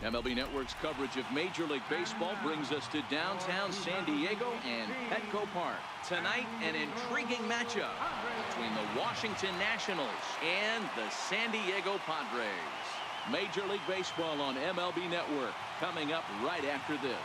MLB Network's coverage of Major League Baseball brings us to downtown San Diego and Petco Park. Tonight, an intriguing matchup between the Washington Nationals and the San Diego Padres. Major League Baseball on MLB Network coming up right after this.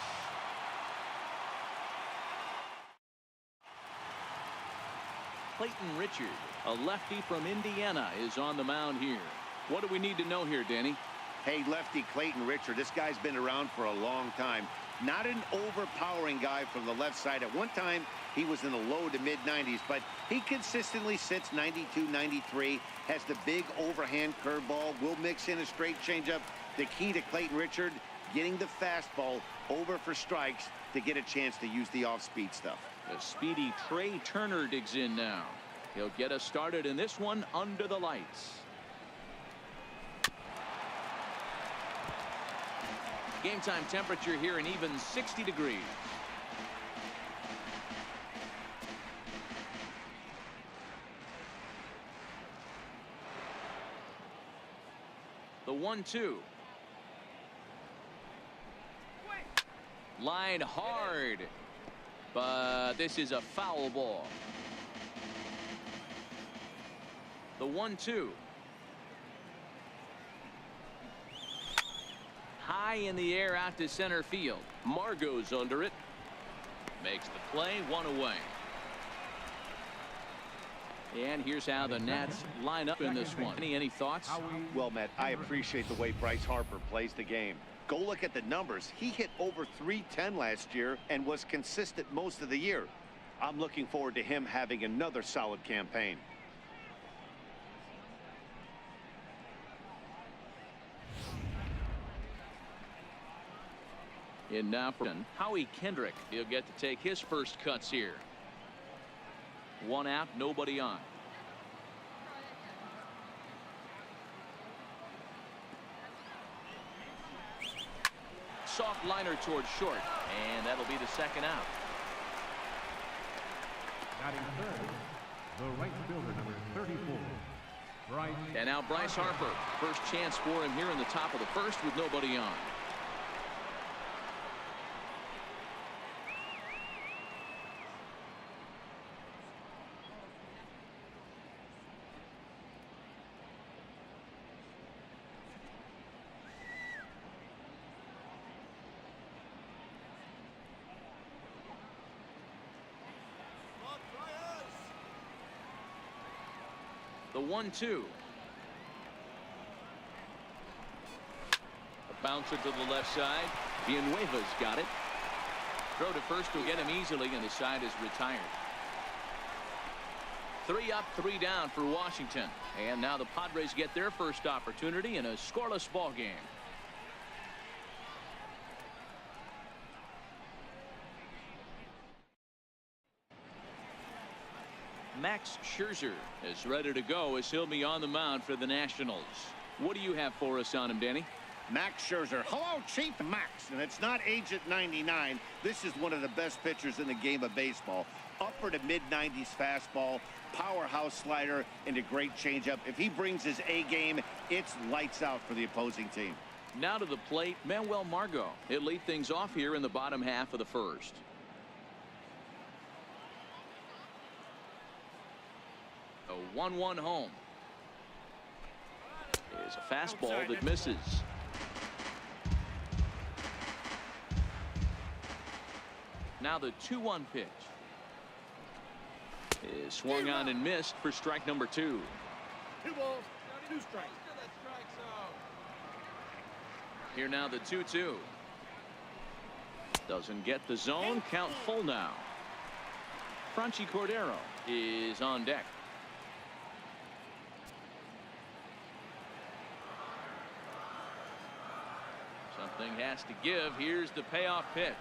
Clayton Richard, a lefty from Indiana, is on the mound here. What do we need to know here, Danny? Hey, lefty Clayton Richard, this guy's been around for a long time. Not an overpowering guy from the left side. At one time, he was in the low to mid-90s, but he consistently sits 92, 93, has the big overhand curveball, will mix in a straight changeup. The key to Clayton Richard, getting the fastball over for strikes to get a chance to use the off-speed stuff. The speedy Trey Turner digs in now. He'll get us started in this one under the lights. Game time temperature here an even 60 degrees. The 1-2. Line hard. But this is a foul ball. The 1-2. High in the air out to center field. Margot's under it. Makes the play, one away. And here's how the Nats line up in this one. Any thoughts? Well, Matt, I appreciate the way Bryce Harper plays the game. Go look at the numbers. He hit over .310 last year and was consistent most of the year. I'm looking forward to him having another solid campaign. In now for Howie Kendrick. He'll get to take his first cuts here. One out, nobody on. Soft liner towards short, and that'll be the second out. Batting third, the right fielder, number 34. Bryce. And now Bryce Harper. First chance for him here in the top of the first with nobody on. The 1-2. A bouncer to the left side. Villanueva's got it. Throw to first will get him easily, and the side is retired. 3 up, 3 down for Washington. And now the Padres get their first opportunity in a scoreless ball game. Max Scherzer is ready to go as he'll be on the mound for the Nationals. What do you have for us on him, Danny? Max Scherzer. Hello, Chief Max. And it's not Agent 99. This is one of the best pitchers in the game of baseball. Upper to mid-90s fastball, powerhouse slider, and a great changeup. If he brings his A game, it's lights out for the opposing team. Now to the plate, Manuel Margot. He'll lead things off here in the bottom half of the first. A 1-1 home. Is a fastball that misses. Now the 2-1 pitch is swung on and missed for strike number 2. 2 balls, 2 strikes. Here now the 2-2. Doesn't get the zone. Count full now. Franchy Cordero is on deck. Something has to give. Here's the payoff pitch.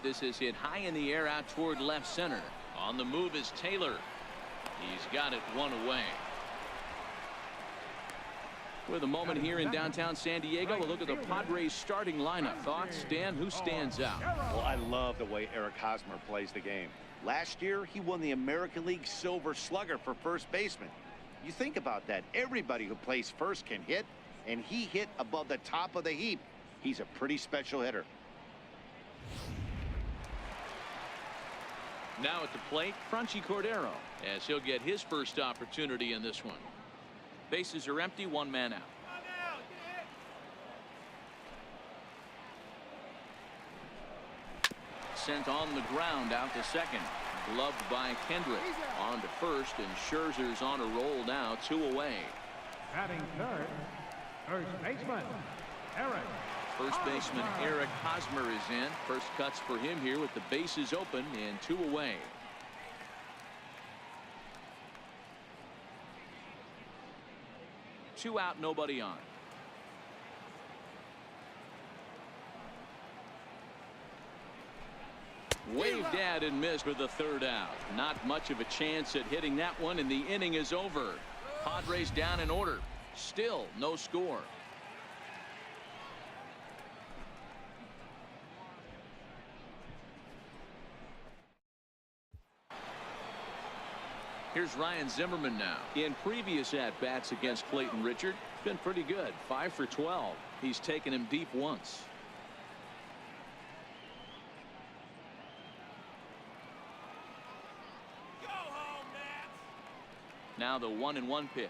This is hit high in the air out toward left center. On the move is Taylor. He's got it one away. With a moment here in downtown San Diego, a look at the Padres starting lineup. Thoughts, Dan? Who stands out? Well, I love the way Eric Hosmer plays the game. Last year, he won the American League Silver Slugger for first baseman. You think about that. Everybody who plays first can hit. and he hit above the top of the heap. He's a pretty special hitter. Now at the plate, Franchy Cordero, as he'll get his first opportunity in this one. Bases are empty, one man out. Sent on the ground out to second. Gloved by Kendrick. On to first, and Scherzer's on a roll now, 2 away. Batting third, first baseman, Eric. First baseman Eric Hosmer is in. First cuts for him here with the bases open and 2 away. Two out, nobody on. Waved at and missed for the 3rd out. Not much of a chance at hitting that one, and the inning is over. Padres down in order. Still no score. Here's Ryan Zimmerman now. In previous at-bats against Clayton Richard, been pretty good. 5 for 12. He's taken him deep once. Now the 1-1 pitch.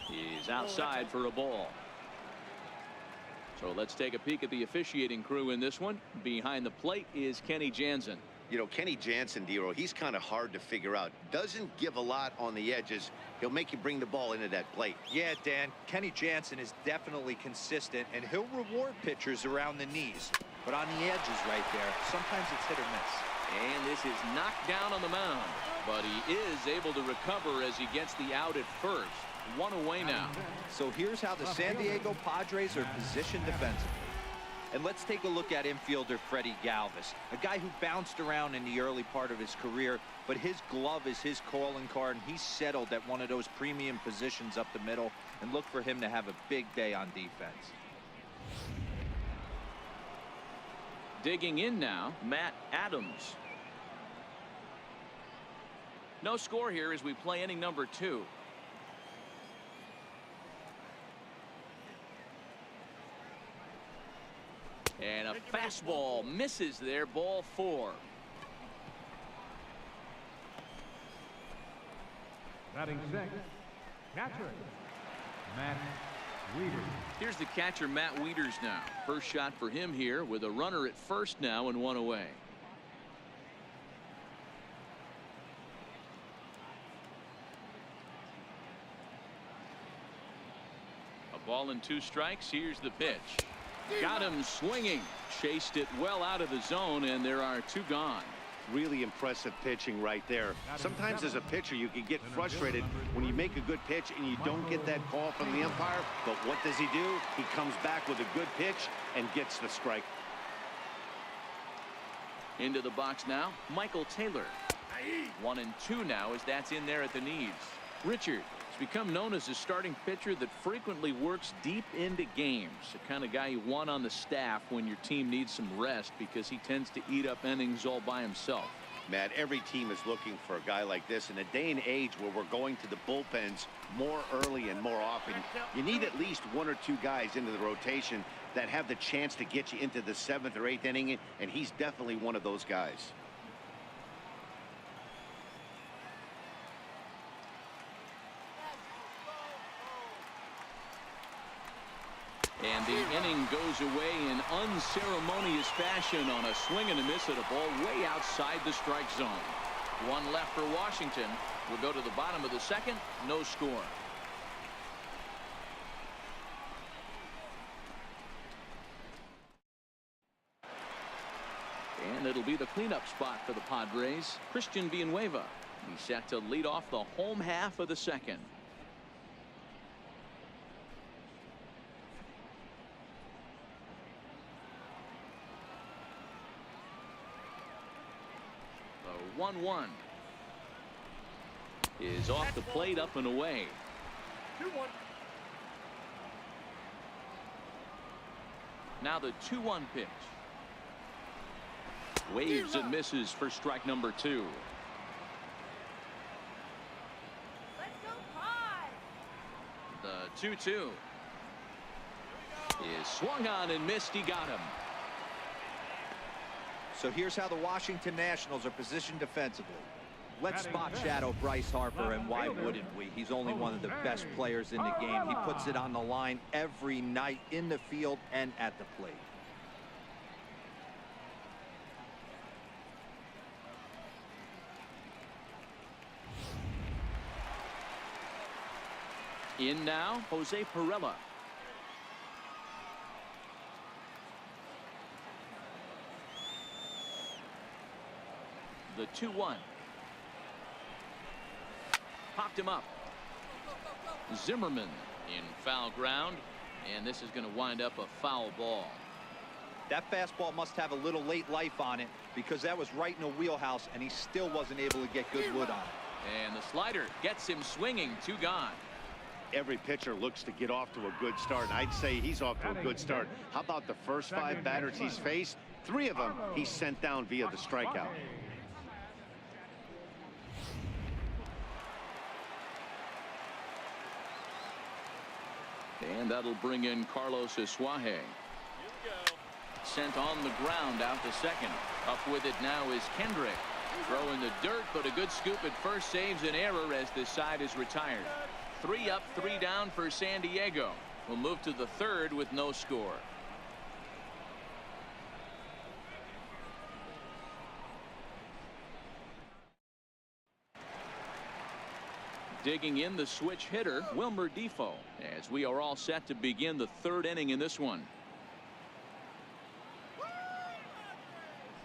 He's outside for a ball. So let's take a peek at the officiating crew in this one. Behind the plate is Kenny Jansen. You know, Kenny Jansen, Dero, he's kind of hard to figure out. Doesn't give a lot on the edges. He'll make you bring the ball into that plate. Yeah, Dan, Kenny Jansen is definitely consistent, and he'll reward pitchers around the knees. But on the edges right there, sometimes it's hit or miss. And this is knocked down on the mound. But he is able to recover as he gets the out at first. 1 away now. So here's how the San Diego Padres are positioned defensively. And let's take a look at infielder Freddie Galvis, a guy who bounced around in the early part of his career, but his glove is his calling card, and he's settled at one of those premium positions up the middle, and look for him to have a big day on defense. Digging in now, Matt Adams. No score here as we play inning number 2. And a fastball misses there, ball 4. Batting sixth, catcher, Matt Wieters. Here's the catcher, Matt Wieters now. First shot for him here with a runner at first now and 1 away. A ball and 2 strikes. Here's the pitch. Got him swinging. Chased it well out of the zone, and there are 2 gone. Really impressive pitching right there. Sometimes as a pitcher you can get frustrated when you make a good pitch and you don't get that call from the umpire. But what does he do? He comes back with a good pitch and gets the strike. Into the box now, Michael Taylor. 1-2 now as that's in there at the knees. Richard has become known as a starting pitcher that frequently works deep into games. The kind of guy you want on the staff when your team needs some rest, because he tends to eat up innings all by himself. Matt, every team is looking for a guy like this. In a day and age where we're going to the bullpens more early and more often, you need at least 1 or 2 guys into the rotation that have the chance to get you into the 7th or 8th inning, and he's definitely one of those guys. And the inning goes away in unceremonious fashion on a swing and a miss at a ball way outside the strike zone. 1 left for Washington. We'll go to the bottom of the 2nd. No score. And it'll be the cleanup spot for the Padres. Christian Villanueva. He's set to lead off the home half of the 2nd. The 1-1 is off the plate, up and away. 2-1. Now the 2-1 pitch. Waves and misses for strike number 2. Let's go Pod. 2-2. Is swung on and missed. He got him. So here's how the Washington Nationals are positioned defensively. Let's spot shadow Bryce Harper, and why wouldn't we? He's only one of the best players in the game. He puts it on the line every night in the field and at the plate. In now, Jose Perella. The 2-1. Popped him up. Zimmerman in foul ground, and this is going to wind up a foul ball. That fastball must have a little late life on it, because that was right in the wheelhouse, and he still wasn't able to get good wood on it. And the slider gets him swinging. 2 gone. Every pitcher looks to get off to a good start, and I'd say he's off to a good start. How about the first 5 batters he's faced? 3 of them he's sent down via the strikeout. And that'll bring in Carlos Asuaje. Sent on the ground out to second. Up with it now is Kendrick. Throw in the dirt, but a good scoop at first saves an error as this side is retired. 3 up, 3 down for San Diego. We'll move to the 3rd with no score. Digging in the switch hitter, Wilmer Defoe, as we are all set to begin the 3rd inning in this one.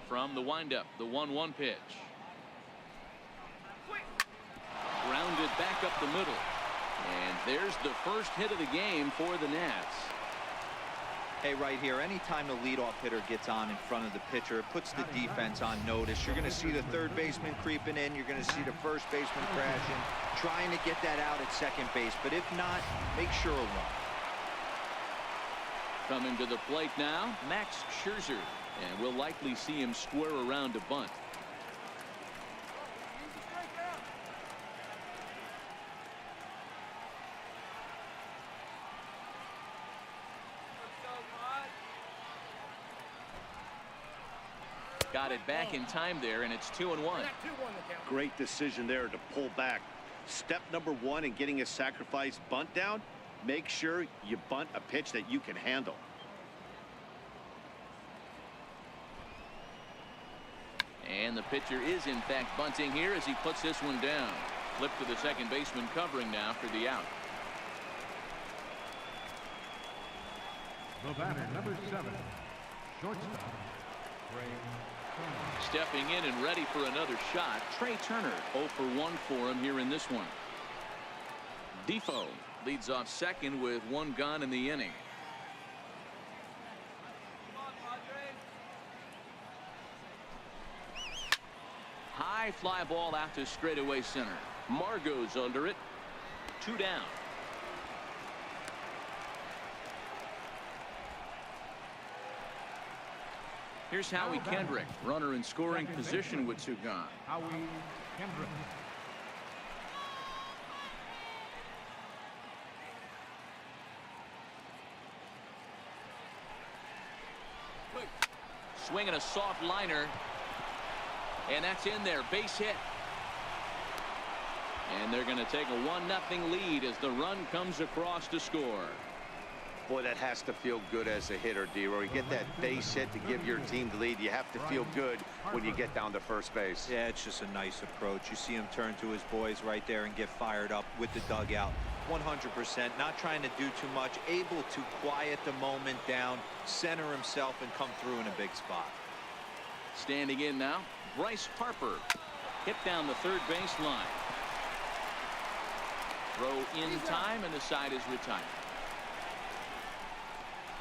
From the windup, the 1-1 pitch. Grounded back up the middle. And there's the first hit of the game for the Nats. Hey, right here, anytime the leadoff hitter gets on in front of the pitcher, it puts the defense on notice. You're going to see the 3rd baseman creeping in. You're going to see the 1st baseman crashing, trying to get that out at 2nd base. But if not, make sure a run. Coming to the plate now, Max Scherzer. And we'll likely see him square around to bunt. Got it back in time there, and it's 2-1. Great decision there to pull back. Step number 1 in getting a sacrifice bunt down, make sure you bunt a pitch that you can handle. And the pitcher is in fact bunting here as he puts this one down. Flip to the 2nd baseman covering now for the out. The batter, number 7, shortstop, Trey Turner. Stepping in and ready for another shot, Trey Turner. 0 for 1 for him here in this one. Defoe leads off second with 1 gone in the inning. High fly ball out to straightaway center. Margot's under it. 2 down. Here's Howie Kendrick, runner in scoring position with 2 gone. Howie Kendrick. Swinging a soft liner. And that's in there. Base hit. And they're going to take a 1-0 lead as the run comes across to score. Boy, that has to feel good as a hitter, D-Roy. You get that base hit to give your team the lead. You have to feel good when you get down to first base. Yeah, it's just a nice approach. You see him turn to his boys right there and get fired up with the dugout. 100%, not trying to do too much, able to quiet the moment down, center himself, and come through in a big spot. Standing in now, Bryce Harper. Hit down the 3rd baseline. Throw in time, and the side is retired.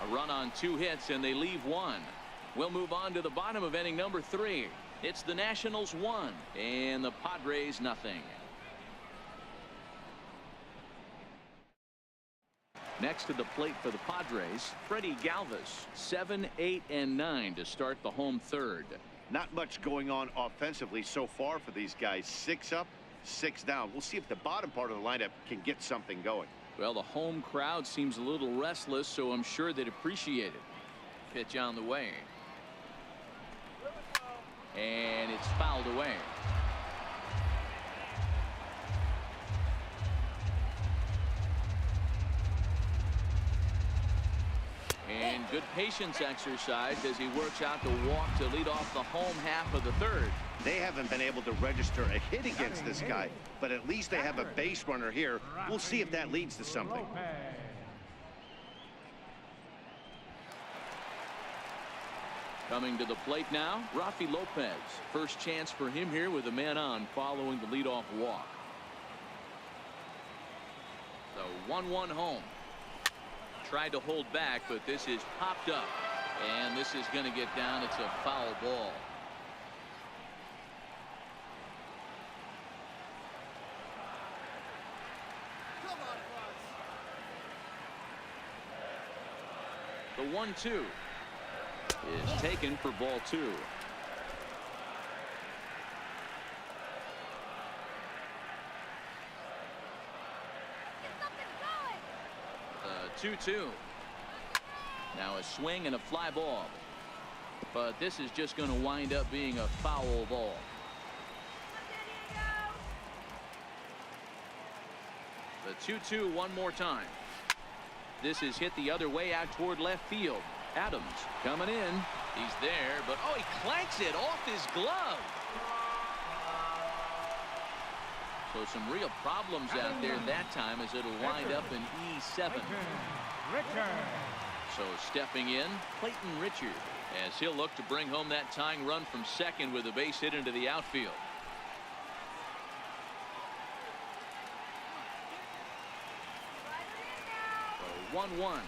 A run on 2 hits, and they leave 1. We'll move on to the bottom of inning number 3. It's the Nationals 1 and the Padres nothing. Next to the plate for the Padres, Freddie Galvis. 7, 8, and 9 to start the home 3rd. Not much going on offensively so far for these guys. 6 up, 6 down. We'll see if the bottom part of the lineup can get something going. Well, the home crowd seems a little restless, so I'm sure they'd appreciate it. Pitch on the way. And it's fouled away. And good patience exercise as he works out the walk to lead off the home half of the third. They haven't been able to register a hit against this guy, but at least they have a base runner here. We'll see if that leads to something. Coming to the plate now, Rafi Lopez. First chance for him here with a man on following the leadoff walk. The 1-1 home. Tried to hold back, but this is popped up. And this is going to get down. It's a foul ball. The 1-2 is taken for ball 2. The 2-2. Now a swing and a fly ball. But this is just going to wind up being a foul ball. The 2-2 one more time. This is hit the other way out toward left field. Adams coming in. He's there, but oh, he clanks it off his glove. So some real problems out there that time as it'll wind up in E7. So stepping in, Clayton Richard, as he'll look to bring home that tying run from second with a base hit into the outfield. So 1-1.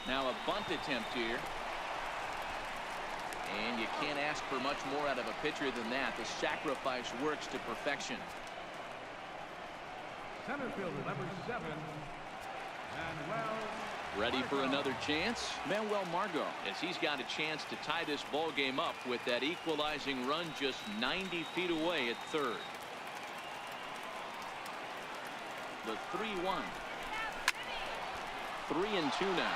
Now a bunt attempt here. And you can't ask for much more out of a pitcher than that. The sacrifice works to perfection. Center fielder number 7, Manuel. Ready for another chance? Manuel Margot, as he's got a chance to tie this ball game up with that equalizing run just 90 feet away at third. The 3-1. 3-2 now.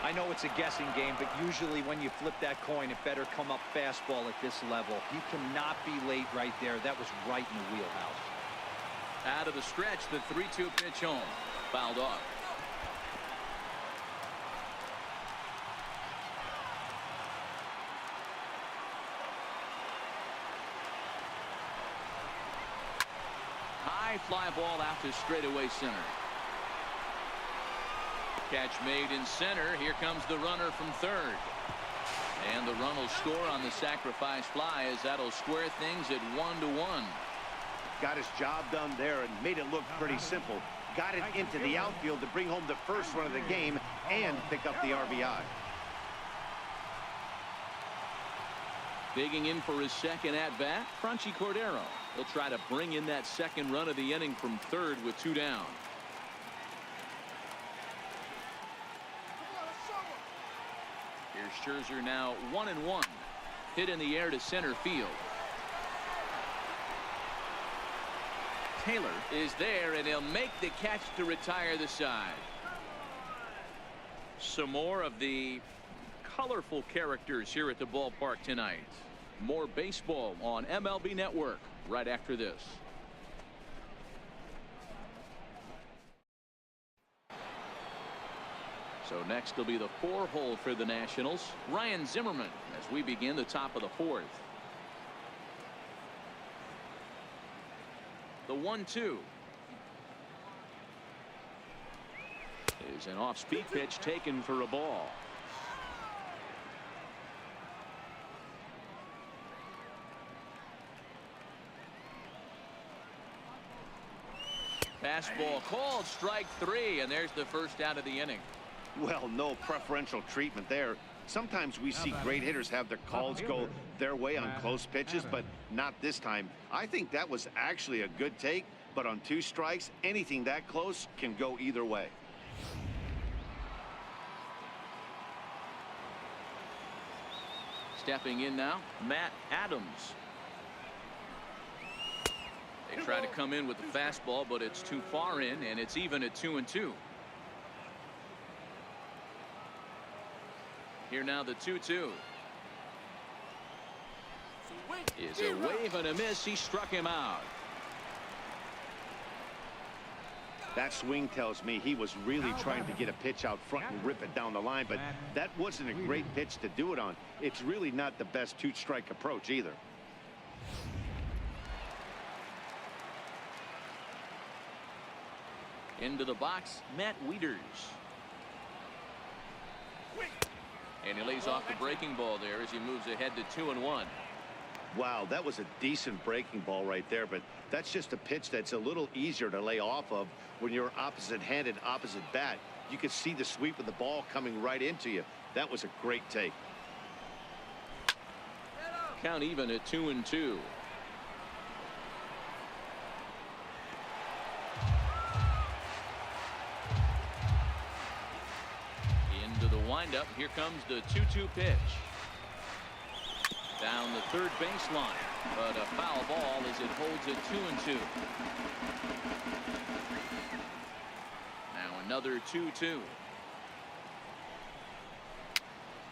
I know it's a guessing game, but usually when you flip that coin, it better come up fastball at this level. You cannot be late right there. That was right in the wheelhouse. Out of the stretch, the 3-2 pitch home. Fouled off. High fly ball out to straightaway center. Catch made in center. Here comes the runner from third. And the run will score on the sacrifice fly as that'll square things at 1-1. Got his job done there and made it look pretty simple. Got it into the outfield to bring home the first run of the game and pick up the RBI. Digging in for his second at-bat, Franchy Cordero. He'll try to bring in that second run of the inning from third with 2 down. Here's Scherzer now 1-1. Hit in the air to center field. Taylor is there, and he'll make the catch to retire the side. Some more of the colorful characters here at the ballpark tonight. More baseball on MLB Network right after this. So next will be the 4-hole for the Nationals. Ryan Zimmerman as we begin the top of the 4th. The 1-2 is an off-speed pitch taken for a ball. Fastball called, strike 3, and there's the first out of the inning. Well, no preferential treatment there. Sometimes we see great hitters have their calls go their way on close pitches, but not this time. I think that was actually a good take, but on 2 strikes, anything that close can go either way. Stepping in now, Matt Adams. Try to come in with the fastball, but it's too far in, and it's even at 2-2. Here now the 2-2. Is a wave and a miss. He struck him out. That swing tells me he was really trying to get a pitch out front and rip it down the line, but that wasn't a great pitch to do it on. It's really not the best two-strike approach either. Into the box, Matt Wieters. And he lays off the breaking ball there as he moves ahead to 2-1. Wow, that was a decent breaking ball right there, but that's just a pitch that's a little easier to lay off of when you're opposite-handed, opposite bat. You could see the sweep of the ball coming right into you. That was a great take. Count even at 2-2. Into the windup. Here comes the 2-2 pitch. Down the third baseline, but a foul ball as it holds it 2-2. Now another 2-2.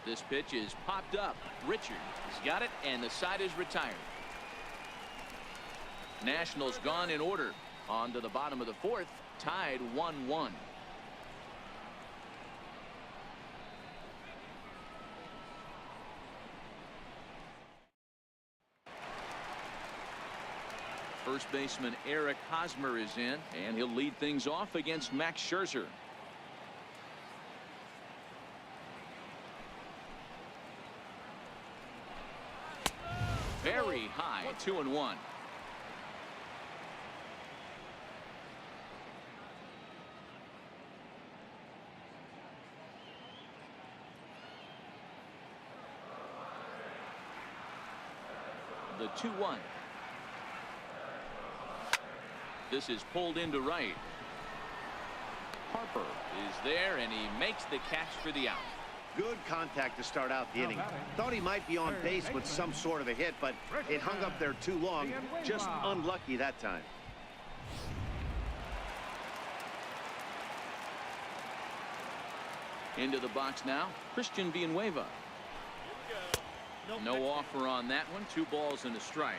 This pitch is popped up. Richard has got it, and the side is retired. Nationals gone in order. On to the bottom of the fourth, tied 1-1. First baseman Eric Hosmer is in, and he'll lead things off against Max Scherzer. Very high, 2-1. The 2-1. This is pulled into right. Harper is there, and he makes the catch for the out. Good contact to start out the inning. Thought he might be on base with some sort of a hit, but it hung up there too long. Just unlucky that time. Into the box now, Christian Villanueva. No offer on that one. 2 balls and a strike.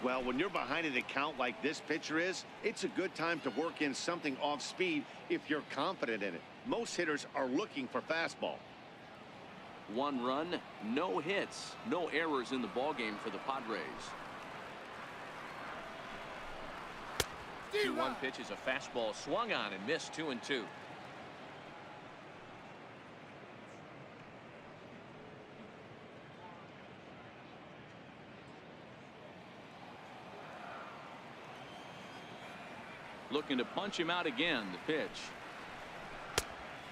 Well, when you're behind an account like this pitcher is, it's a good time to work in something off speed if you're confident in it. Most hitters are looking for fastball. 1 run, no hits, no errors in the ballgame for the Padres. 2-1 pitch is a fastball swung on and missed. 2-2. Looking to punch him out again. The pitch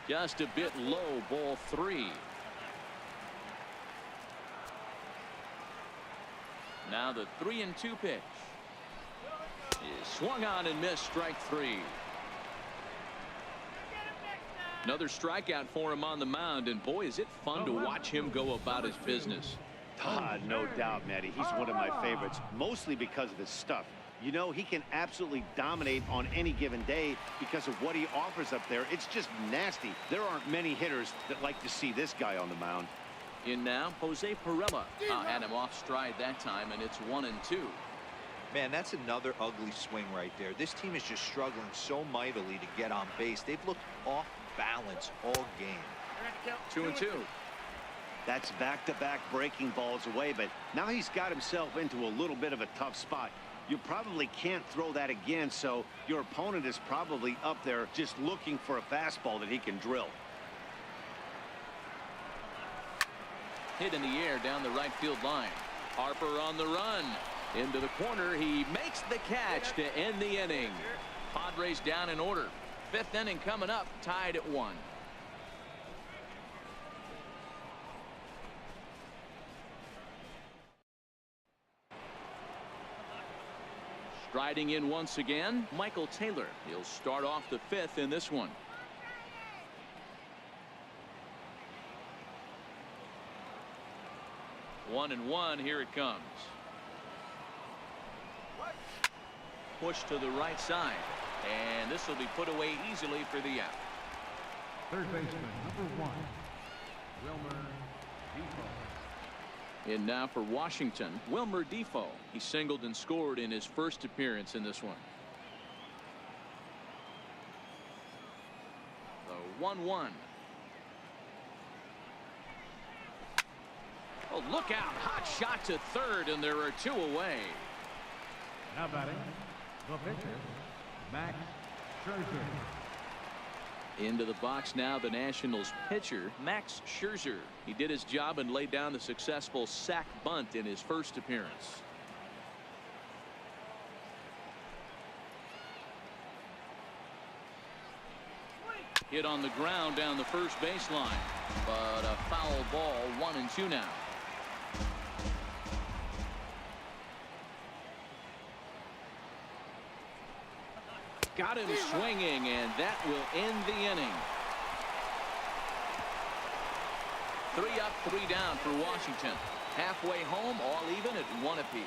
just a bit low. Ball 3. Now the 3-2 pitch is swung on and missed. Strike 3. Another strikeout for him on the mound, and boy, is it fun to watch him go about his business. No doubt, Matty. He's one of my favorites, mostly because of his stuff. You know, he can absolutely dominate on any given day because of what he offers up there. It's just nasty. There aren't many hitters that like to see this guy on the mound. In now, Jose Pirela. Had him off stride that time, and it's 1-2. Man, that's another ugly swing right there. This team is just struggling so mightily to get on base. They've looked off balance all game. 2-2. That's back-to-back breaking balls away, but now he's got himself into a little bit of a tough spot. You probably can't throw that again, so your opponent is probably up there just looking for a fastball that he can drill. Hit in the air down the right field line. Harper on the run. Into the corner. He makes the catch to end the inning. Padres down in order. 5th inning coming up, tied at 1. Striding in once again, Michael Taylor. He'll start off the 5th in this one. One and one. Here it comes. push to the right side. And this will be put away easily for the out. Third baseman, number 1, Wilmer Defoe. In now for Washington, Wilmer Defoe. He singled and scored in his first appearance in this one. The 1-1. Oh, look out. Hot shot to third, and there are 2 away. Now batting, the pitcher, Max Scherzer. Into the box now, the Nationals pitcher, Max Scherzer. He did his job and laid down the successful sac bunt in his first appearance. Hit on the ground down the first baseline, but a foul ball, 1-2 now. Got him swinging, and that will end the inning. 3 up, 3 down for Washington. Halfway home, all even at 1 apiece.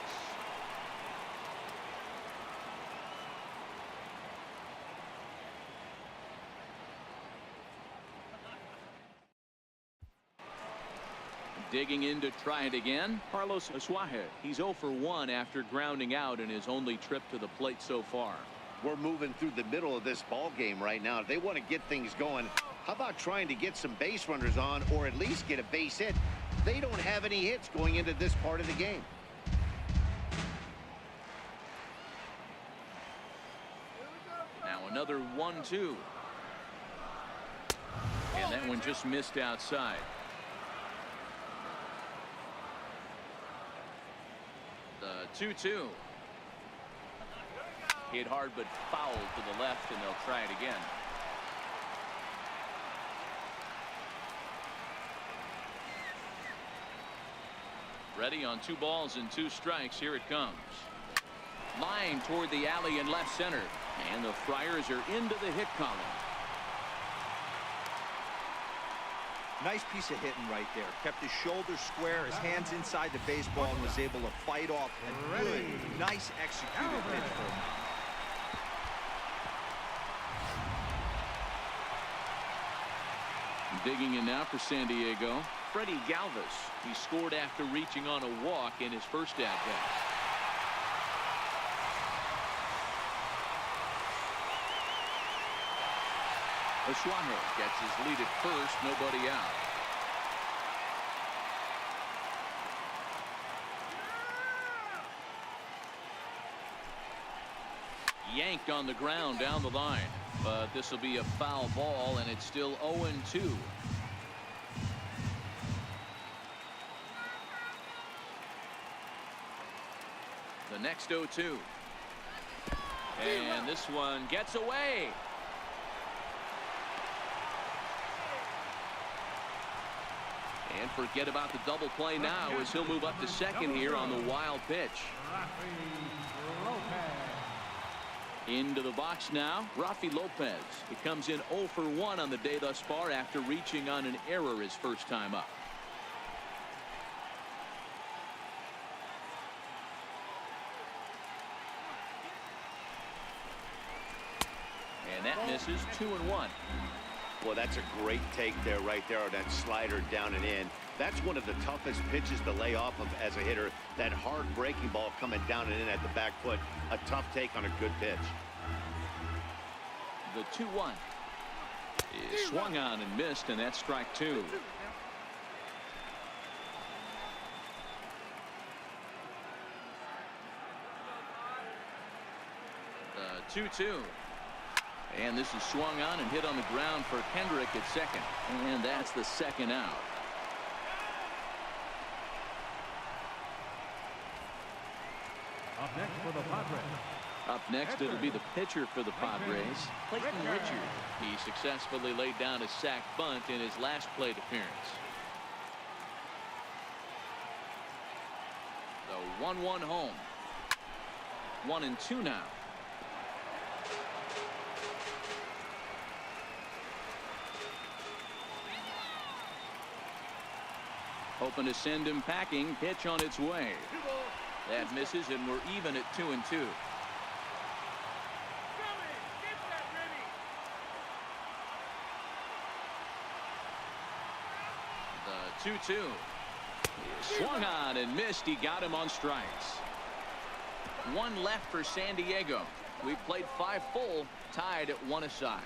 Digging in to try it again, Carlos Asuaje. He's 0 for 1 after grounding out in his only trip to the plate so far. We're moving through the middle of this ball game right now. They want to get things going. How about trying to get some base runners on, or at least get a base hit? They don't have any hits going into this part of the game. Now another 1-2. And that one just missed outside. The 2-2. Hit hard but foul to the left, and they'll try it again. Ready on 2 balls and 2 strikes. Here it comes. Line toward the alley in left center. And the Friars are into the hit column. Nice piece of hitting right there. Kept his shoulders square, his hands inside the baseball, and was able to fight off a good, nice executed pitch for him. Digging in now for San Diego, Freddie Galvis. He scored after reaching on a walk in his first at-bat. Asuaje gets his lead at first, nobody out. Yanked on the ground down the line, but this will be a foul ball, and it's still 0-2. The next 0-2. And this one gets away. And forget about the double play now as he'll move up to second here on the wild pitch. Into the box now, Rafi Lopez. He comes in 0 for 1 on the day thus far after reaching on an error his first time up. And that misses. 2-1. Well, that's a great take there, right there, on that slider down and in. That's one of the toughest pitches to lay off of as a hitter. That hard breaking ball coming down and in at the back foot. A tough take on a good pitch. The 2-1 is swung on and missed, and that's strike 2. The 2-2. And this is swung on and hit on the ground for Kendrick at second. And that's the second out. Up next for the Padres. Up next, it'll be the pitcher for the Padres, Clayton Richard. He successfully laid down a sac bunt in his last plate appearance. The 1-1 home. 1-2 now. Hoping to send him packing. Pitch on its way. That misses, and we're even at 2-2. 2-2. Swung on and missed. He got him on strikes. One left for San Diego. We've played 5 full, tied at 1 aside.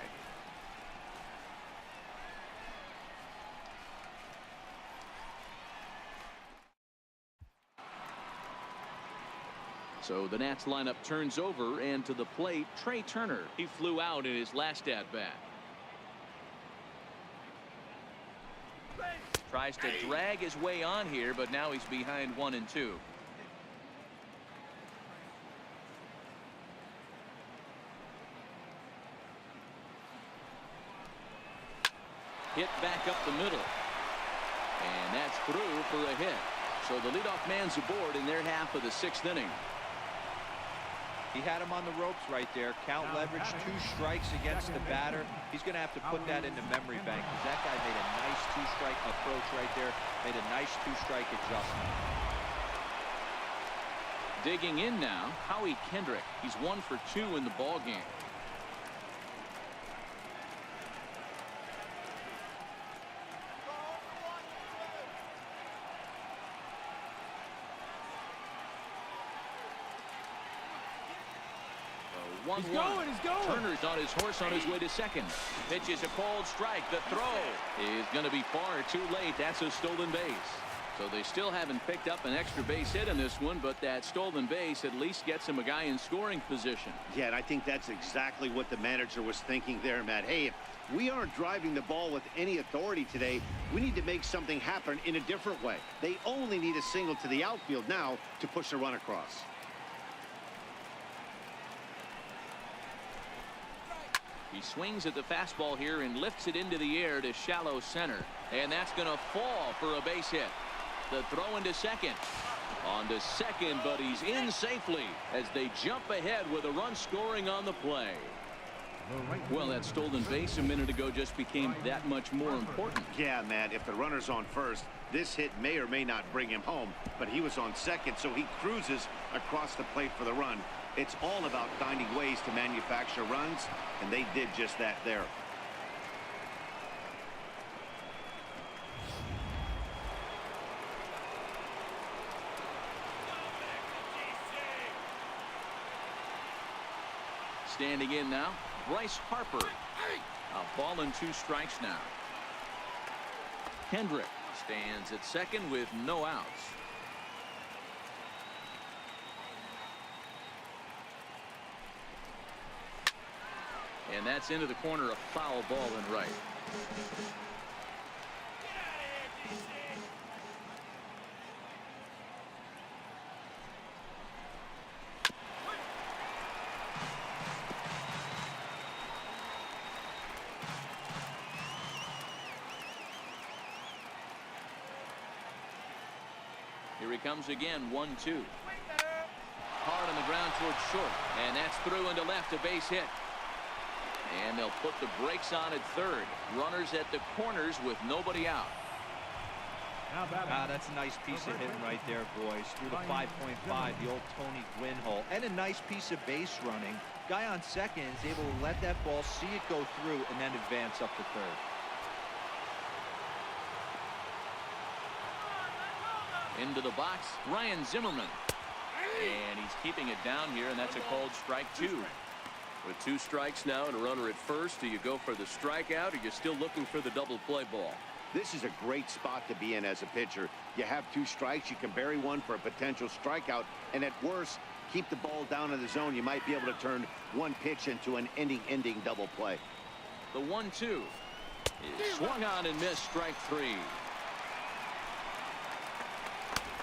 So the Nats lineup turns over, and to the plate, Trey Turner. He flew out in his last at-bat. Tries to drag his way on here, but now he's behind 1-2. Hit back up the middle. And that's through for a hit. So the leadoff man's aboard in their half of the 6th inning. He had him on the ropes right there. Count leverage, 2 strikes against the batter. He's going to have to put that into memory bank, because that guy made a nice 2-strike approach right there. Made a nice 2-strike adjustment. Digging in now, Howie Kendrick. He's 1 for 2 in the ball game. He's going. Turner's on his horse on his way to second. Pitches a cold strike. The throw is going to be far too late. That's a stolen base. So they still haven't picked up an extra base hit in this one, but that stolen base at least gets him a guy in scoring position. Yeah, and I think that's exactly what the manager was thinking there, Matt. Hey, if we aren't driving the ball with any authority today, we need to make something happen in a different way. They only need a single to the outfield now to push a run across. He swings at the fastball here and lifts it into the air to shallow center. And that's going to fall for a base hit. The throw into second. On to second, but he's in safely as they jump ahead with a run scoring on the play. Well, that stolen base a minute ago just became that much more important. Yeah, Matt, if the runner's on first, this hit may or may not bring him home, but he was on second, so he cruises across the plate for the run. It's all about finding ways to manufacture runs, and they did just that there. Standing in now, Bryce Harper. A ball and 2 strikes now. Kendrick stands at second with no outs. And that's into the corner, a foul ball and right. Here he comes again, 1-2. Hard on the ground towards short, and that's through into left, a base hit. And they'll put the brakes on at third. Runners at the corners with nobody out. That's a nice piece of hitting right there, boys. Through the 5.5, the old Tony Gwynn hole. And a nice piece of base running. Guy on second is able to let that ball, see it go through, and then advance up to third. Into the box, Ryan Zimmerman. And he's keeping it down here, and that's a called strike 2. With 2 strikes now and a runner at first, do you go for the strikeout, or you're still looking for the double play ball? This is a great spot to be in as a pitcher. You have 2 strikes, you can bury one for a potential strikeout, and at worst, keep the ball down in the zone. You might be able to turn one pitch into an ending double play. The 1-2 is swung on and missed, strike 3.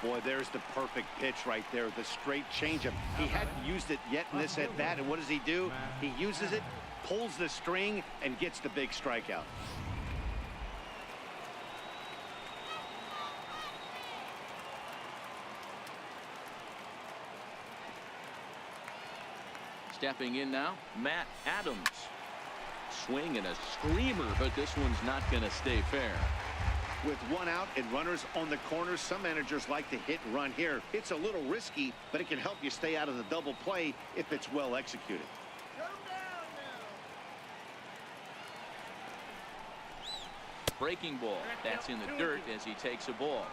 Boy, there's the perfect pitch right there, the straight changeup. He hadn't used it yet in this at bat, and what does he do? He uses it, pulls the string, and gets the big strikeout. Stepping in now, Matt Adams. Swing and a screamer, but this one's not going to stay fair. With 1 out and runners on the corners, some managers like to hit and run here. It's a little risky, but it can help you stay out of the double play if it's well executed. breaking ball. That's in the dirt as he takes a ball.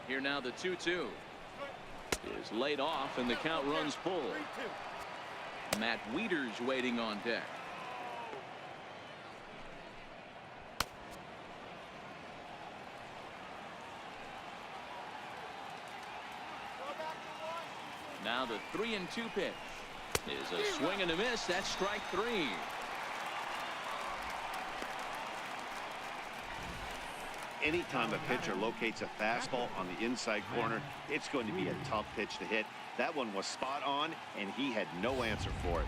Here now the 2-2 is laid off and the count runs full. Matt Wieters waiting on deck. Now the 3-2 pitch is a swing and a miss. That's strike 3. Anytime a pitcher locates a fastball on the inside corner, it's going to be a tough pitch to hit. That one was spot on, and he had no answer for it.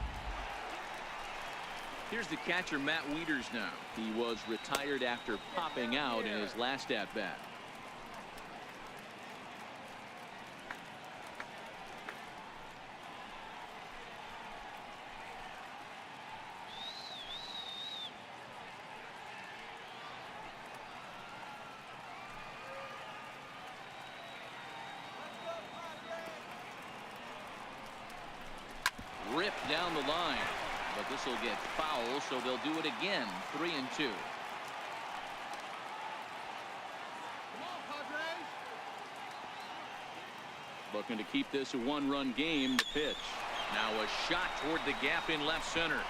Here's the catcher, Matt Wieters now. He was retired after popping out in his last at-bat. Ripped down the line, but this will get foul, so they'll do it again. 3-2. Come on, Padres. Looking to keep this a one-run game. The pitch. Now a shot toward the gap in left center.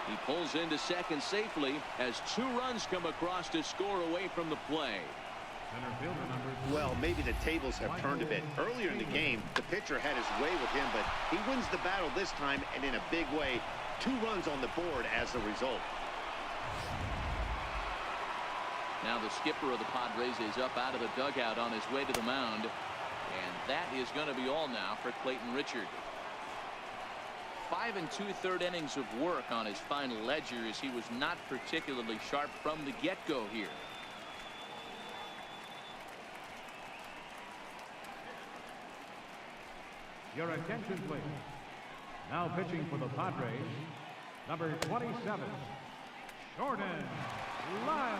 He pulls into second safely as 2 runs come across to score away from the play. Well, maybe the tables have turned a bit. Earlier in the game, the pitcher had his way with him, but he wins the battle this time and in a big way. 2 runs on the board as a result. Now the skipper of the Padres is up out of the dugout on his way to the mound. And that is going to be all now for Clayton Richard. 5 2/3 innings of work on his final ledger as he was not particularly sharp from the get-go here. Your attention, please. Now pitching for the Padres, number 27, Jordan Lyles.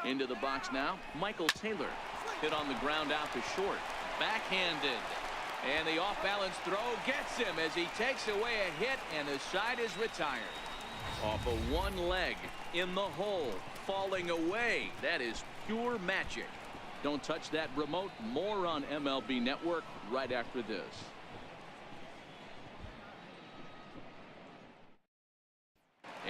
Into the box now, Michael Taylor. Hit on the ground out to short. Backhanded. And the off-balance throw gets him as he takes away a hit, and the side is retired. Off of one leg, in the hole, falling away. That is pure magic. Don't touch that remote. More on MLB Network right after this.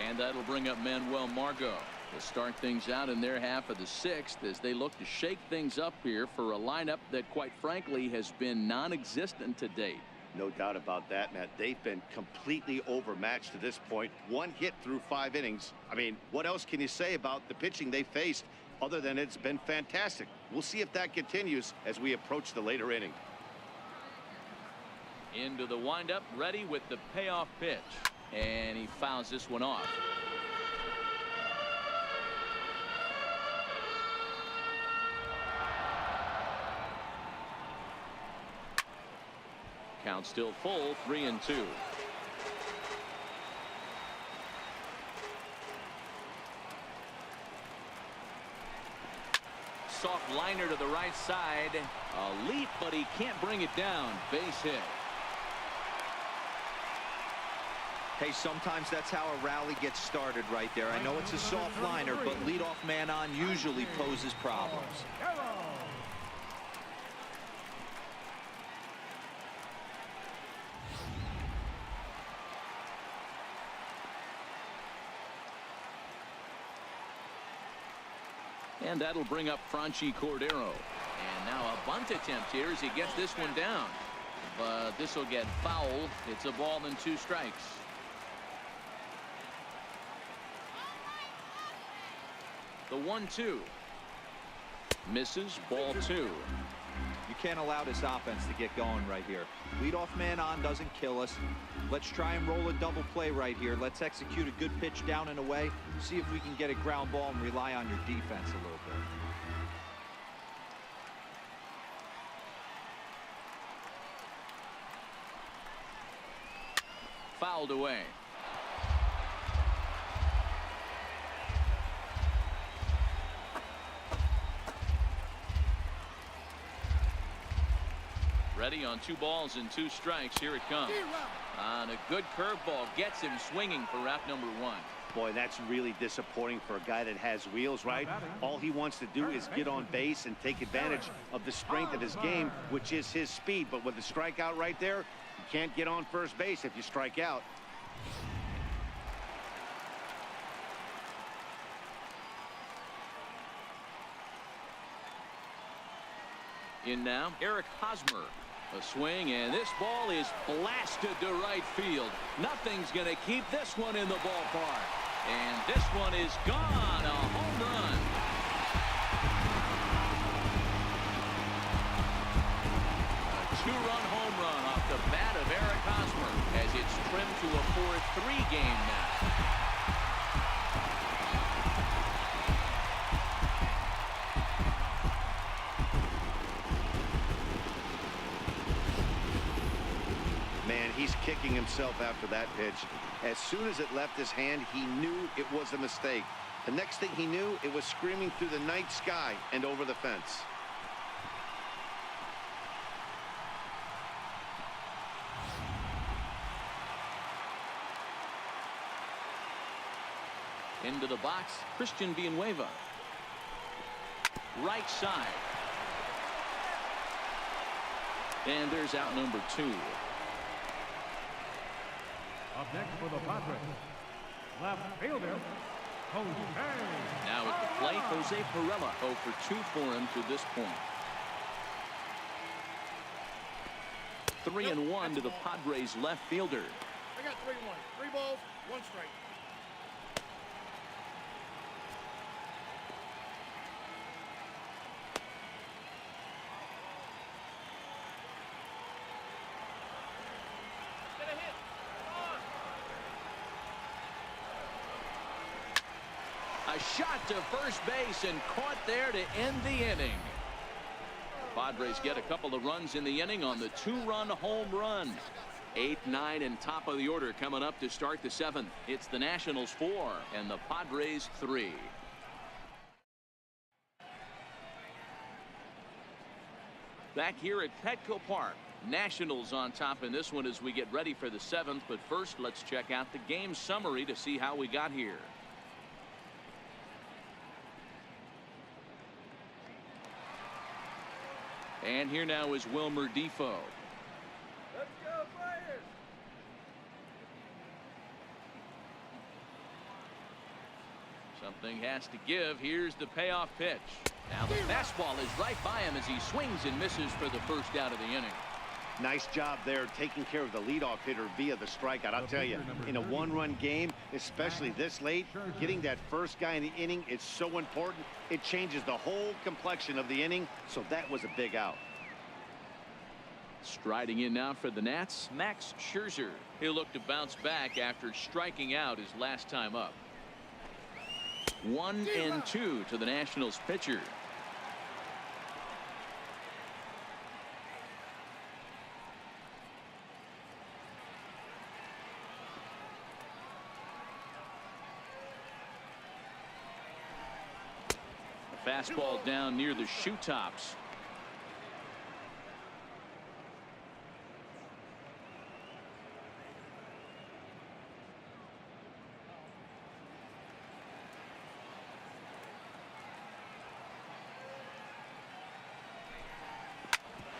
And that'll bring up Manuel Margot to start things out in their half of the 6th as they look to shake things up here for a lineup that, quite frankly, has been non-existent to date. No doubt about that, Matt. They've been completely overmatched to this point. 1 hit through 5 innings. I mean, what else can you say about the pitching they faced other than it's been fantastic? We'll see if that continues as we approach the later inning. Into the windup, ready with the payoff pitch. And he fouls this one off. Count still full, 3-2. Soft liner to the right side. A leap, but he can't bring it down. Base hit. Hey, sometimes that's how a rally gets started right there. I know it's a soft liner, but leadoff man on usually poses problems. And that'll bring up Franchi Cordero. And now a bunt attempt here as he gets this one down. But this will get foul. It's a ball and 2 strikes. The 1-2. Misses, ball 2. You can't allow this offense to get going right here. Leadoff man on doesn't kill us. Let's try and roll a double play right here. Let's execute a good pitch down and away. See if we can get a ground ball and rely on your defense a little bit. Fouled away. Ready on 2 balls and 2 strikes. Here it comes. On a good curveball, gets him swinging for out number 1. Boy, that's really disappointing for a guy that has wheels, right? All he wants to do is get on base and take advantage of the strength of his game, which is his speed. But with the strikeout right there, you can't get on first base if you strike out. In now, Eric Hosmer. A swing, and this ball is blasted to right field. Nothing's going to keep this one in the ballpark. And this one is gone. A home run. A 2-run home run off the bat of Eric Hosmer as it's trimmed to a 4-3 game now. He's kicking himself after that pitch. As soon as it left his hand, he knew it was a mistake. The next thing he knew, it was screaming through the night sky and over the fence. Into the box, Christian Villanueva. Right side. And there's out number 2. Up next for the Padres, left fielder, Jose. Now at the plate, Jose Pirela. 0 for 2 for him to this point. 3-1 to the Padres left fielder. I got 3-1. 3 balls, 1 strike. A shot to first base and caught there to end the inning. Padres get a couple of runs in the inning on the 2-run home run. 8, 9, and top of the order coming up to start the 7th. It's the Nationals 4 and the Padres 3. Back here at Petco Park. Nationals on top in this one as we get ready for the 7th. But first, let's check out the game summary to see how we got here. And here now is Wilmer Defoe. Let's go, Flyers! Something has to give. Here's the payoff pitch. Now the fastball is right by him as he swings and misses for the first out of the inning. Nice job there taking care of the leadoff hitter via the strikeout. I'll tell you, in a 1-run game, especially this late, getting that first guy in the inning is so important. It changes the whole complexion of the inning, so that was a big out. Striding in now for the Nats, Max Scherzer. He'll look to bounce back after striking out his last time up. 1-2 to the Nationals pitcher. Fastball down near the shoe tops.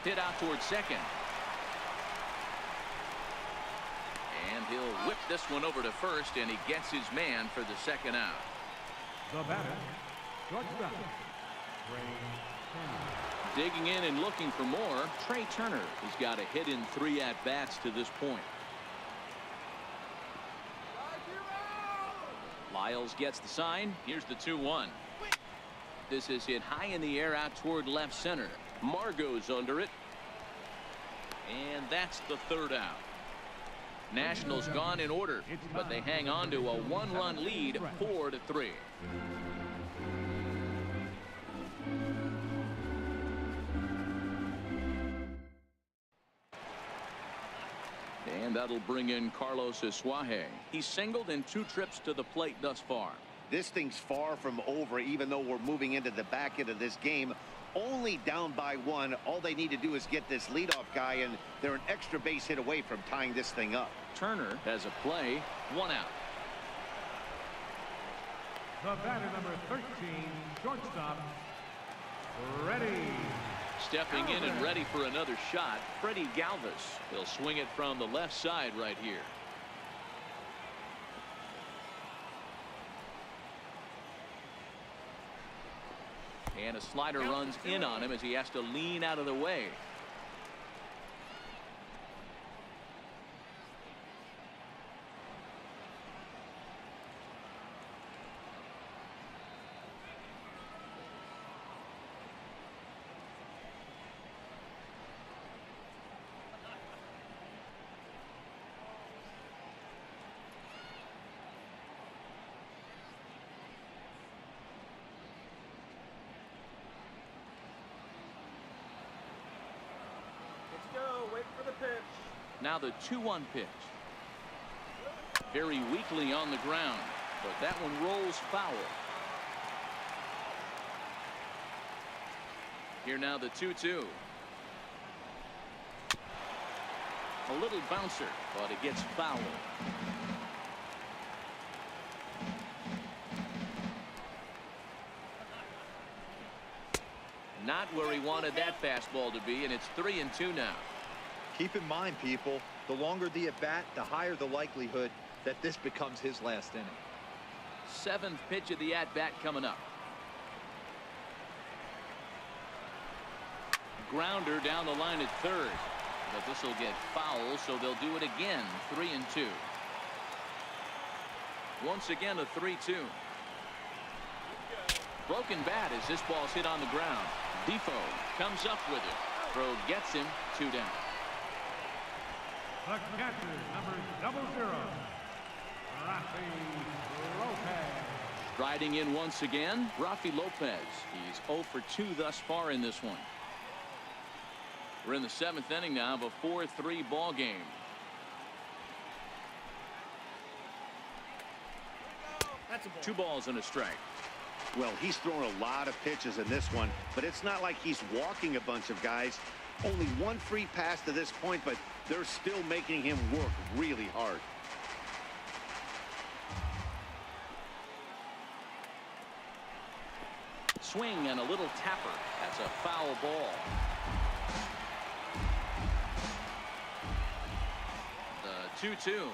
Hit out towards second. And he'll whip this one over to first, and he gets his man for the second out. The batter, shortstop, Digging in and looking for more, Trey Turner has got a hit in 3 at-bats to this point. Lyles gets the sign. Here's the 2-1. This is hit high in the air out toward left center. Margot's under it. And that's the third out. Nationals gone in order, but they hang on to a one-run lead, 4-3. And that'll bring in Carlos Isuaje. He's singled in 2 trips to the plate thus far. This thing's far from over, even though we're moving into the back end of this game. Only down by 1. All they need to do is get this leadoff guy, and they're an extra base hit away from tying this thing up. Turner has a play, 1 out. The batter, number 13, shortstop, Freddie. Stepping in and ready for another shot, Freddie Galvis. He'll swing it from the left side right here. And a slider runs in on him as he has to lean out of the way. Wait for the pitch. Now the 2-1 pitch. Very weakly on the ground, but that one rolls foul. Here now the 2-2. A little bouncer, but it gets foul. Not where he wanted that fastball to be, and it's 3-2 now. Keep in mind, people, the longer the at-bat, the higher the likelihood that this becomes his last inning. 7th pitch of the at-bat coming up. Grounder down the line at third, but this will get foul, so they'll do it again. 3-2. Once again a 3-2. Broken bat as this ball's hit on the ground. Defoe comes up with it. Throw gets him. 2 down. The catcher, number 00, Rafi Lopez. Striding in once again, Rafi Lopez. He's 0 for 2 thus far in this one. We're in the 7th inning now of a 4-3 ball game. That's a ball. 2 balls and a strike. Well, he's thrown a lot of pitches in this one, but it's not like he's walking a bunch of guys. Only 1 free pass to this point, but they're still making him work really hard. Swing and a little tapper. That's a foul ball. The 2-2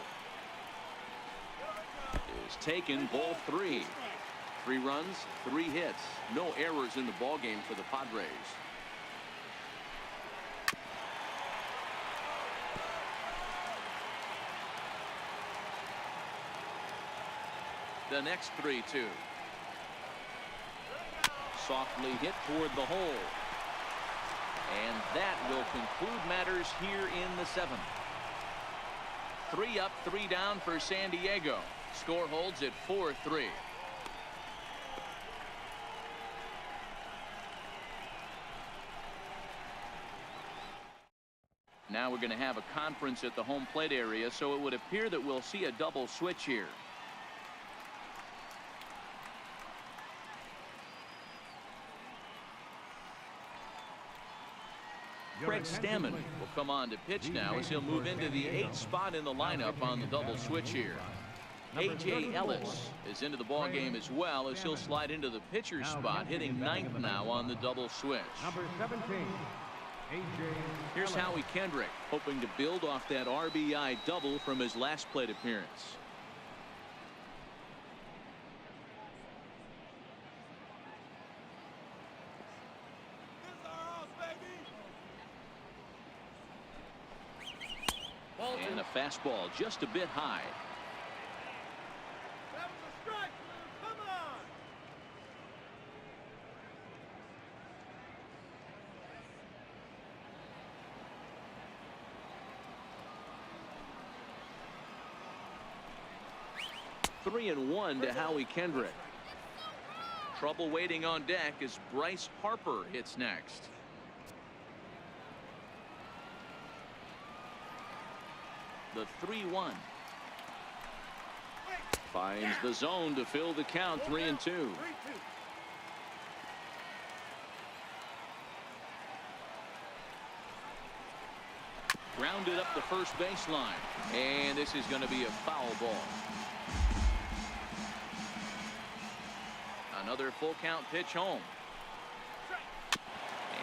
is taken, ball 3. 3 runs, 3 hits. No errors in the ball game for the Padres. The next 3-2. Softly hit toward the hole. And that will conclude matters here in the 7th. 3 up, 3 down for San Diego. Score holds at 4-3. Now we're going to have a conference at the home plate area, so it would appear that we'll see a double switch here. Craig Stammen will come on to pitch now as he'll move into the 8th spot in the lineup on the double switch here. A.J. Ellis is into the ball game as well as he'll slide into the pitcher's spot, hitting 9th now on the double switch. Number 17, A.J. Here's Howie Kendrick, hoping to build off that RBI double from his last plate appearance. And a fastball just a bit high. That was a strike. Come on. 3-1 to Howie Kendrick. Trouble waiting on deck as Bryce Harper hits next. The 3-1. Finds the zone to fill the count. 3-2. Grounded up the first baseline. And this is going to be a foul ball. Another full count pitch home.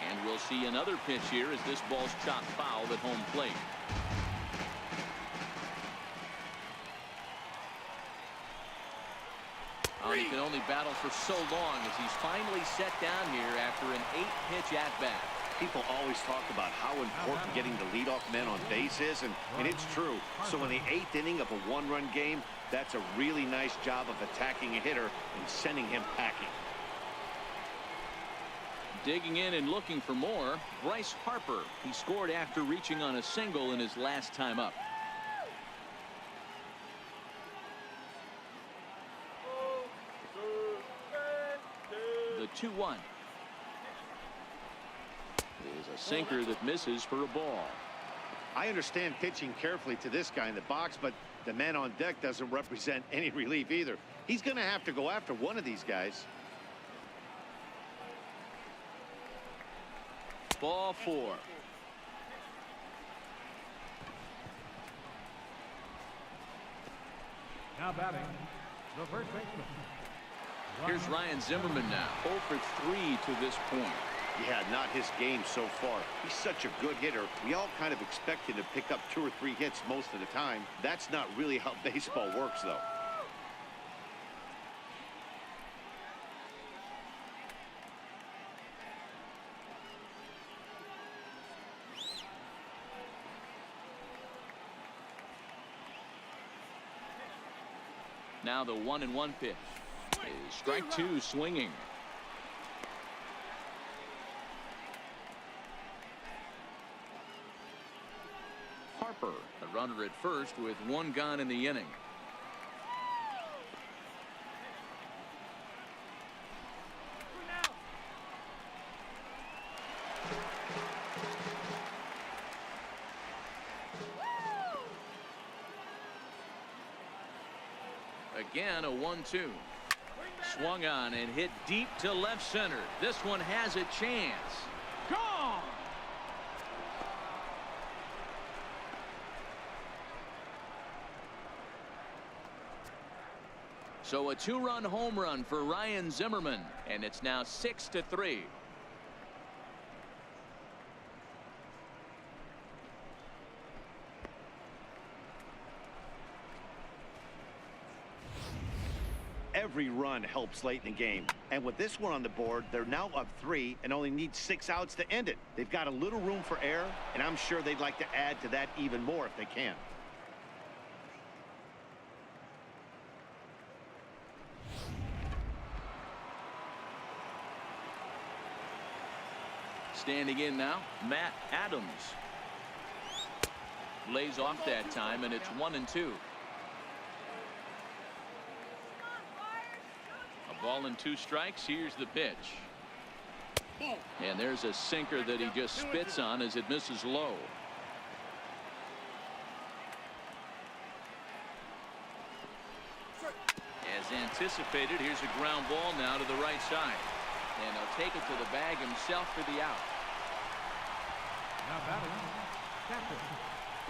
And we'll see another pitch here as this ball's chopped foul at home plate. He can only battle for so long as he's finally set down here after an 8-pitch at-bat. People always talk about how important getting the leadoff man on base is, and it's true. So in the 8th inning of a 1-run game, that's a really nice job of attacking a hitter and sending him packing. Digging in and looking for more, Bryce Harper. He scored after reaching on a single in his last time up. The 2-1 is a sinker that misses for a ball. I understand pitching carefully to this guy in the box, but the man on deck doesn't represent any relief either. He's going to have to go after one of these guys. Ball 4. Now batting, the first baseman. Here's Ryan Zimmerman now. 0 for 3 to this point. Yeah, not his game so far. He's such a good hitter. We all kind of expect him to pick up 2 or 3 hits most of the time. That's not really how baseball works, though. Now the 1-1 pitch is strike 2 swinging. Harper, a runner at first with 1 gone in the inning. Again, a 1-2. Swung on and hit deep to left center. This one has a chance. Gone! So a 2-run home run for Ryan Zimmerman, and it's now 6-3. Every run helps late in the game, and with this one on the board, they're now up 3 and only need 6 outs to end it. They've got a little room for error, and I'm sure they'd like to add to that even more if they can. Standing in now, Matt Adams. Lays off that time, and it's 1-2. A ball and 2 strikes. Here's the pitch. And there's a sinker that he just spits on as it misses low. As anticipated, here's a ground ball now to the right side. And he'll take it to the bag himself for the out. Now batting, catcher,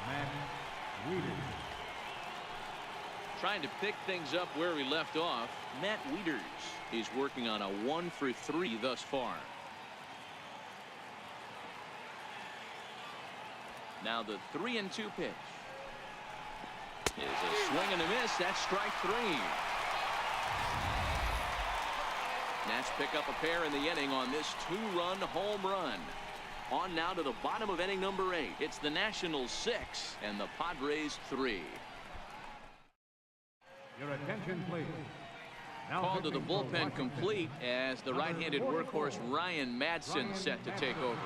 Matt Wieters. Trying to pick things up where he left off, Matt Wieters. He's working on a 1 for 3 thus far. Now the 3-2 pitch. Is a swing and a miss. That's strike 3. Nats pick up a pair in the inning on this 2-run home run. On now to the bottom of inning number 8. It's the Nationals 6 and the Padres 3. Your attention, please. Now Call to the pitching for bullpen Washington, complete as the right-handed workhorse Ryan Madsen set to take over.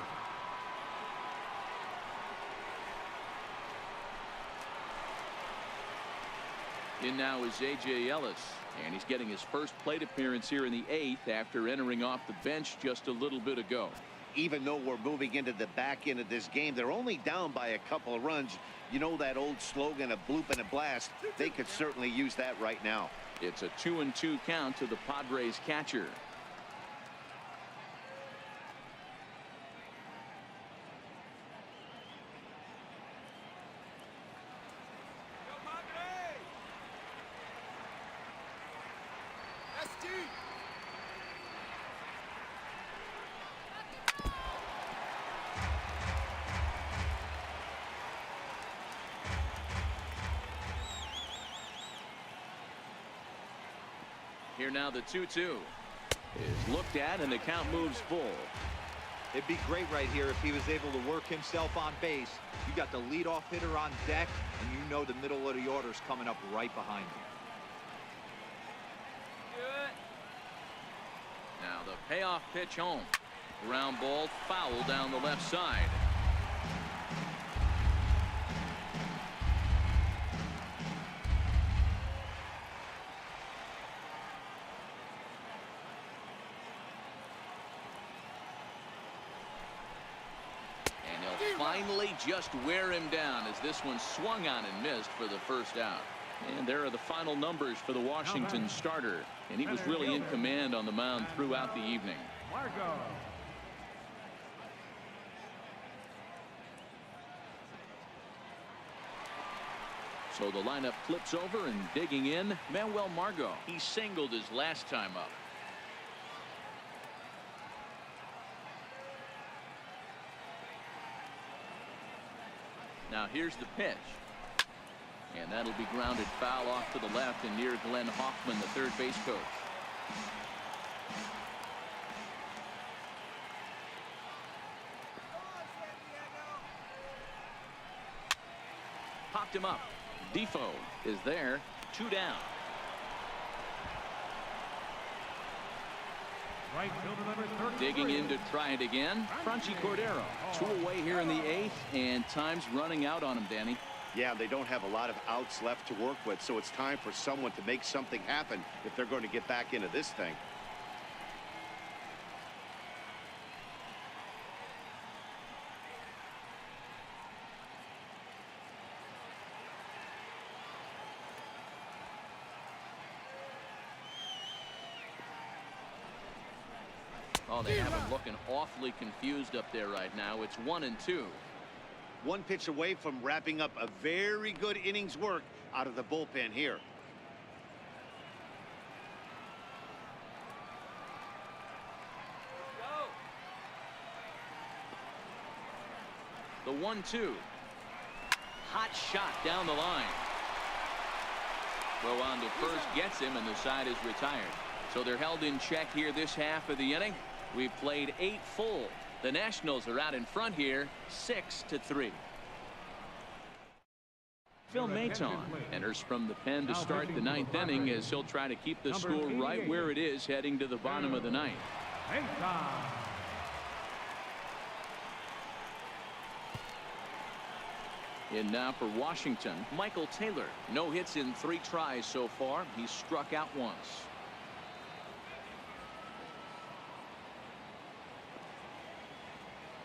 In now is A.J. Ellis, and he's getting his first plate appearance here in the 8th after entering off the bench just a little bit ago. Even though we're moving into the back end of this game, they're only down by a couple of runs. You know that old slogan, a bloop and a blast? They could certainly use that right now. It's a 2-2 count to the Padres catcher. Go Padres! That's deep. Here now the 2-2 is looked at, and the count moves full. It'd be great right here if he was able to work himself on base. You got the leadoff hitter on deck, and you know the middle of the order's coming up right behind him. Good. Now the payoff pitch home. Ground ball foul down the left side. Finally just wear him down as this one swung on and missed for the first out. And there are the final numbers for the Washington starter, and he was really in command on the mound throughout the evening. Margot. So the lineup flips over, and digging in, Manuel Margot. He singled his last time up. Now here's the pitch. And that'll be grounded foul off to the left and near Glenn Hoffman, the third base coach. Come on, San Diego. Popped him up. Defoe is there. 2 down. Right fielder number 33. Digging in to try it again. Franchy Cordero. 2 away here in the 8th, and time's running out on him, Danny. Yeah, they don't have a lot of outs left to work with, so it's time for someone to make something happen if they're going to get back into this thing. Oh, they have him looking awfully confused up there right now. It's 1-2. One pitch away from wrapping up a very good innings work out of the bullpen here. Go. The 1-2. Hot shot down the line. Throw on to first gets him, and the side is retired. So they're held in check here this half of the inning. We've played 8 full. The Nationals are out in front here, 6-3. Phil Maton enters from the pen to start the 9th inning as he'll try to keep the score right where it is heading to the bottom of the 9th. In now for Washington, Michael Taylor. No hits in 3 tries so far. He's struck out once.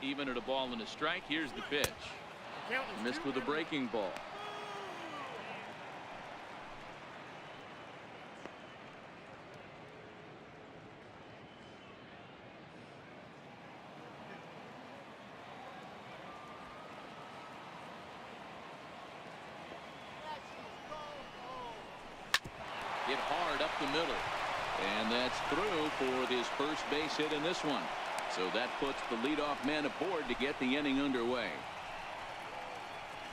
Even at a ball and a strike, here's the pitch. Missed with a breaking ball. Hit hard up the middle. And that's through for his first base hit in this one. So that puts the leadoff man aboard to get the inning underway.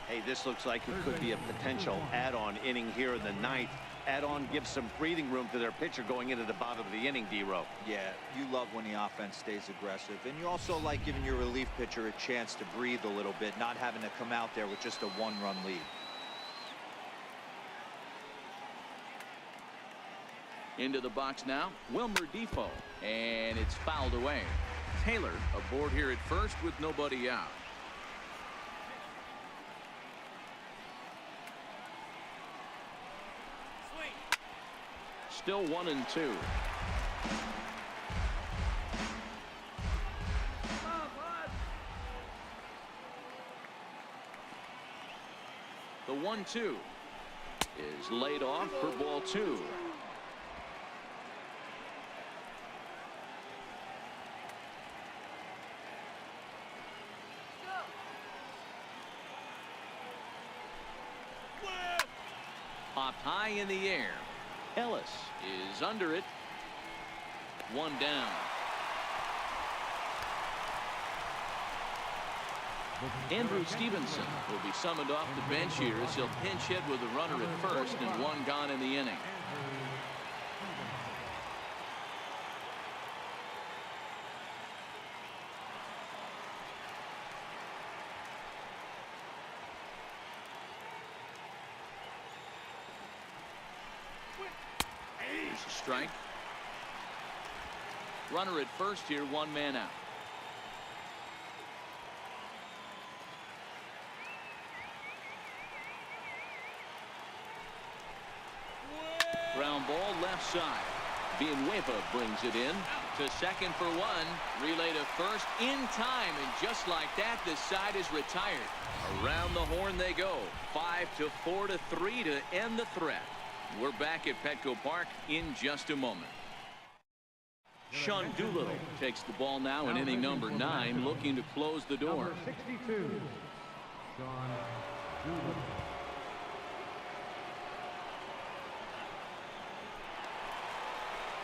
Hey, this looks like it could be a potential add-on inning here in the 9th. Add-on gives some breathing room to their pitcher going into the bottom of the inning, D-Row. Yeah, you love when the offense stays aggressive, and you also like giving your relief pitcher a chance to breathe a little bit, not having to come out there with just a 1-run lead. Into the box now, Wilmer Defoe, and it's fouled away. Taylor aboard here at first with nobody out. Still 1-2. The 1-2 is laid off for ball 2. Popped high in the air. Ellis is under it. 1 down. Andrew Stevenson will be summoned off the bench here as he'll pinch hit with a runner at first and 1 gone in the inning. Here's a strike. Runner at first here, 1 man out. Ground ball left side. Villanueva brings it in to second for 1. Relay to first in time, and just like that, the side is retired. Around the horn they go. 5-4 to 3 to end the threat. We're back at Petco Park in just a moment. Sean Doolittle takes the ball now in inning number 9, looking to close the door. Number 62, Sean Doolittle.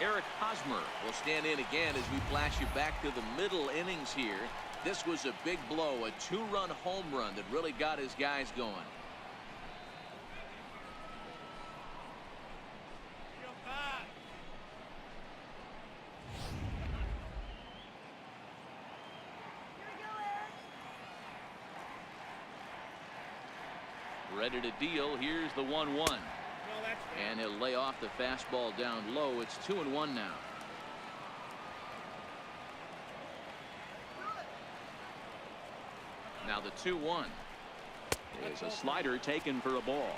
Eric Hosmer will stand in again as we flash you back to the middle innings here. This was a big blow, a 2-run home run that really got his guys going. Ready to deal. Here's the 1-1. And he'll lay off the fastball down low. It's 2-1 now. Now the 2-1 is a slider taken for a ball.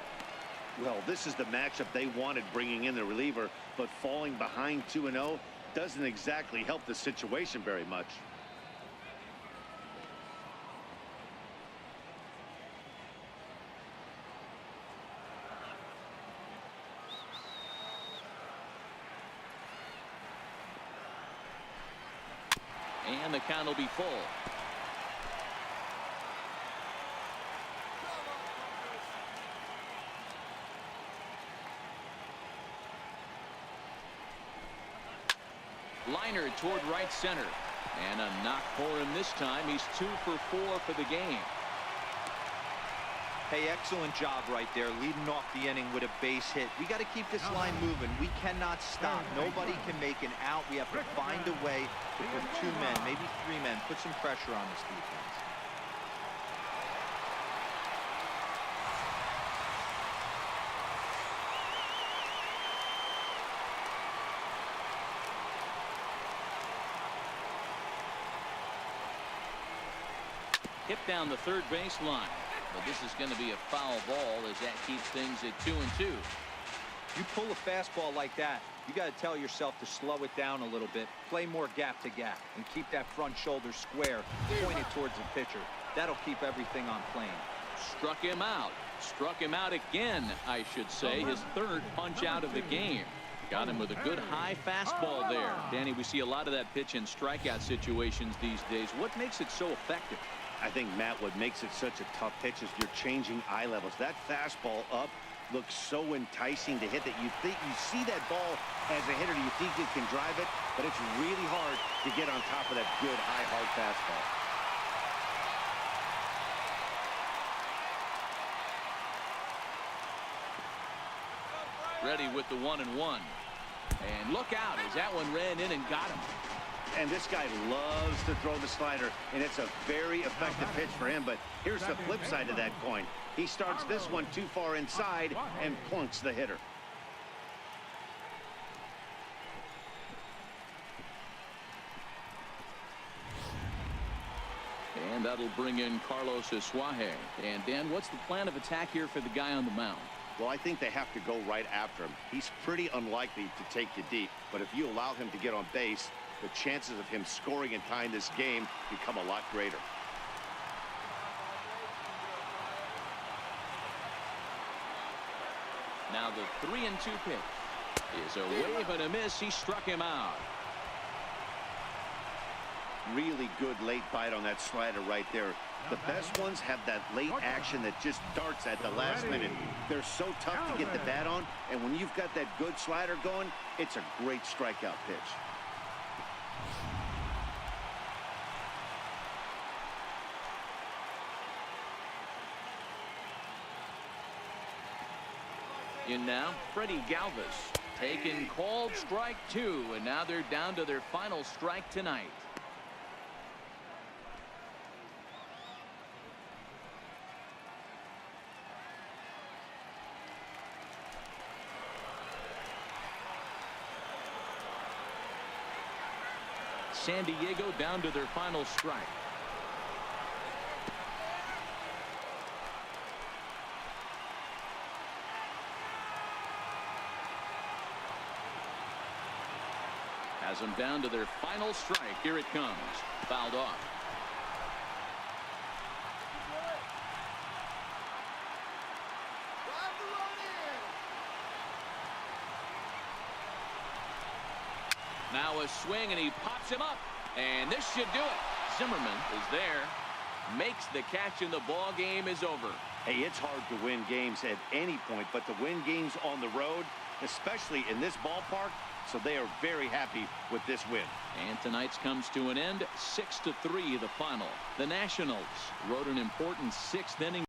Well, this is the matchup they wanted, bringing in the reliever, but falling behind 2-0 doesn't exactly help the situation very much. And the count will be full. Liner toward right center. And a knock for him this time. He's 2 for 4 for the game. Hey, excellent job right there, leading off the inning with a base hit. We got to keep this line moving. We cannot stop. Nobody can make an out. We have to find a way to put 2 men, maybe 3 men, put some pressure on this defense. Hit down the third base line. But this is going to be a foul ball as that keeps things at 2-2. You pull a fastball like that, you got to tell yourself to slow it down a little bit, play more gap to gap, and keep that front shoulder square, pointed towards the pitcher. That'll keep everything on plane. Struck him out. Struck him out again, I should say. His 3rd punch out of the game. Got him with a good high fastball there. Danny, we see a lot of that pitch in strikeout situations these days. What makes it so effective? I think, Matt, what makes it such a tough pitch is you're changing eye levels. That fastball up looks so enticing to hit that you see that ball as a hitter, you think you can drive it, but it's really hard to get on top of that good high hard fastball. Ready with the 1-1. And look out as that one ran in and got him. And this guy loves to throw the slider, and it's a very effective pitch for him. But here's the flip side of that coin. He starts this one too far inside and plunks the hitter. And that'll bring in Carlos Asuaje. And Dan, what's the plan of attack here for the guy on the mound? Well, I think they have to go right after him. He's pretty unlikely to take you deep, but if you allow him to get on base, the chances of him scoring and tying this game become a lot greater. Now the 3-2 pitch is a wave and a miss. He struck him out. Really good late bite on that slider right there. The best ones have that late action that just darts at the last minute. They're so tough to get the bat on, and when you've got that good slider going, it's a great strikeout pitch. In now, Freddie Galvis taken called strike 2, and now they're down to their final strike tonight. San Diego down to their final strike. Has them down to their final strike. Here it comes. Fouled off. Drive the run in. Now a swing, and he pops him up. And this should do it. Zimmerman is there. Makes the catch, and the ball game is over. Hey, it's hard to win games at any point, but to win games on the road, especially in this ballpark, so they are very happy with this win. And tonight's comes to an end. 6-3 the final. The Nationals wrote an important 6th inning.